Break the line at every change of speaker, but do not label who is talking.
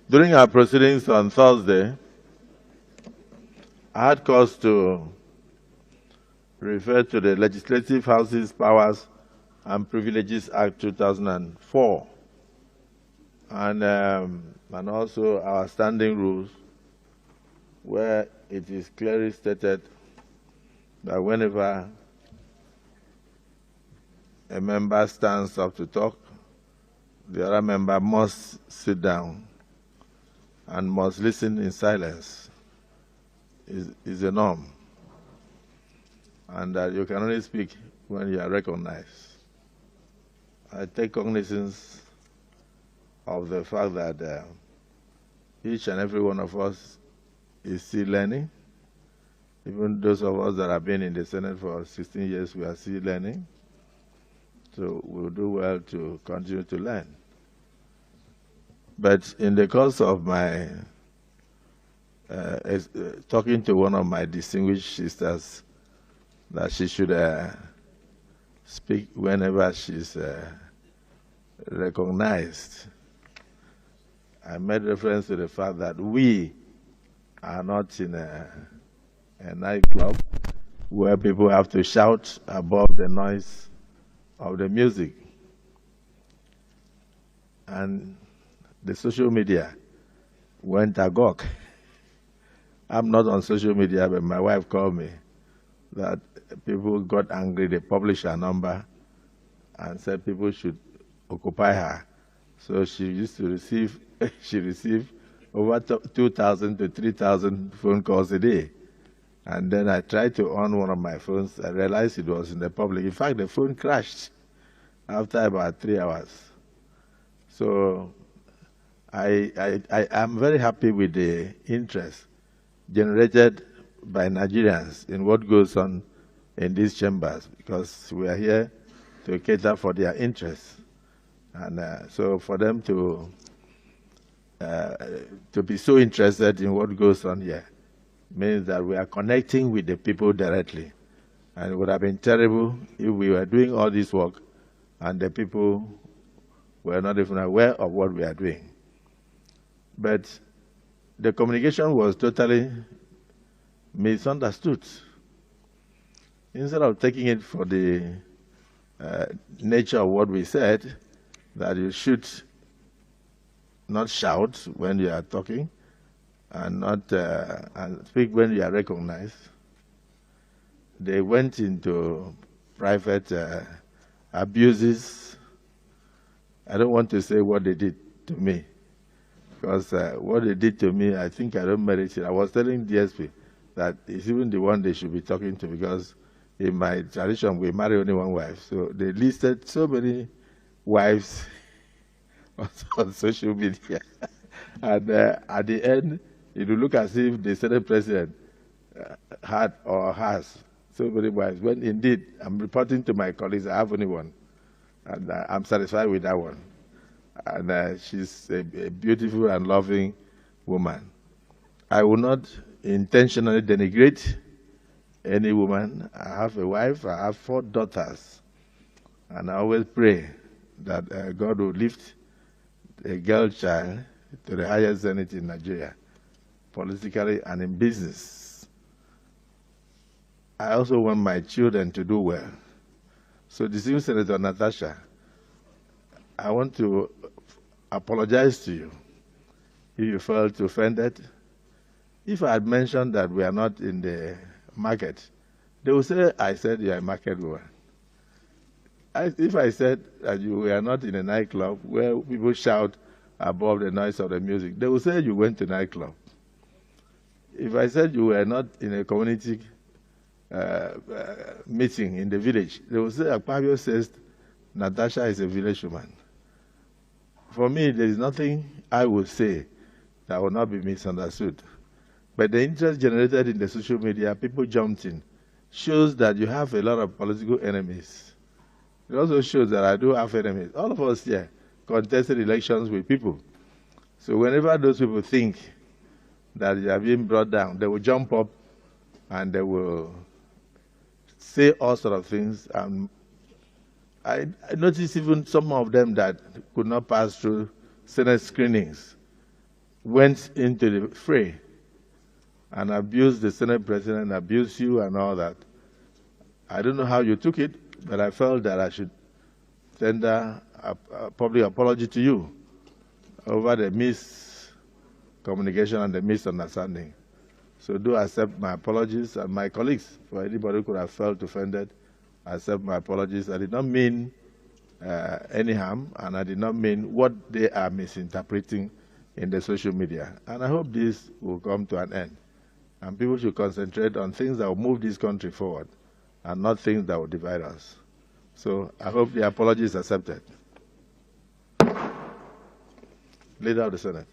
During our proceedings on Thursday, I had cause to refer to the Legislative House's Powers and Privileges Act 2004 and also our standing rules, where it is clearly stated that whenever a member stands up to talk, the other member must sit down and must listen in silence is a norm, and that you can only speak when you are recognized. I take cognizance of the fact that each and every one of us is still learning. Even those of us that have been in the Senate for 16 years, we are still learning. So we'll do well to continue to learn. But in the course of my talking to one of my distinguished sisters that she should speak whenever she's recognized, I made reference to the fact that we are not in a nightclub where people have to shout above the noise of the music. And the social media went agog. I'm not on social media, but my wife called me that people got angry. They published her number and said people should occupy her. So she used to receive, she received over 2,000 to 3,000 phone calls a day. And then I tried to on one of my phones. I realized it was in the public. In fact, the phone crashed after about 3 hours. So I am very happy with the interest generated by Nigerians in what goes on in these chambers, because we are here to cater for their interests. And so for them to be so interested in what goes on here means that we are connecting with the people directly. And it would have been terrible if we were doing all this work and the people were not even aware of what we are doing. But the communication was totally misunderstood. Instead of taking it for the nature of what we said, that you should not shout when you are talking and not and speak when you are recognized, they went into private abuses. I don't want to say what they did to me, because what they did to me, I think I don't merit it. I was telling DSP that it's even the one they should be talking to, because in my tradition, we marry only one wife. So they listed so many wives on social media. And at the end, it will look as if the Senate President had or has so many wives. When indeed, I'm reporting to my colleagues, I have only one. And I'm satisfied with that one. And she's a beautiful and loving woman. I will not intentionally denigrate any woman. I have a wife, I have 4 daughters. And I always pray that God will lift a girl child to the highest zenith in Nigeria, politically and in business. I also want my children to do well. So, distinguished Senator Natasha, I want to apologize to you if you felt offended. If I had mentioned that we are not in the market, they will say I said you are a market woman. If I said that you were not in a nightclub where people shout above the noise of the music, they will say you went to nightclub. If I said you were not in a community meeting in the village, they will say Akpabio says Natasha is a village woman. For me, there is nothing I will say that will not be misunderstood. But the interest generated in the social media, people jumped in, shows that you have a lot of political enemies. It also shows that I do have enemies. All of us here contested elections with people. So whenever those people think that they are being brought down, they will jump up and they will say all sorts of things. I noticed even some of them that could not pass through Senate screenings went into the fray and abused the Senate President, abused you and all that. I don't know how you took it, but I felt that I should tender a public apology to you over the miscommunication and the misunderstanding. So do accept my apologies, and my colleagues, for anybody who could have felt offended, accept my apologies. I did not mean any harm, and I did not mean what they are misinterpreting in the social media. And I hope this will come to an end. And people should concentrate on things that will move this country forward and not things that will divide us. So I hope the apology is accepted. Leader of the Senate.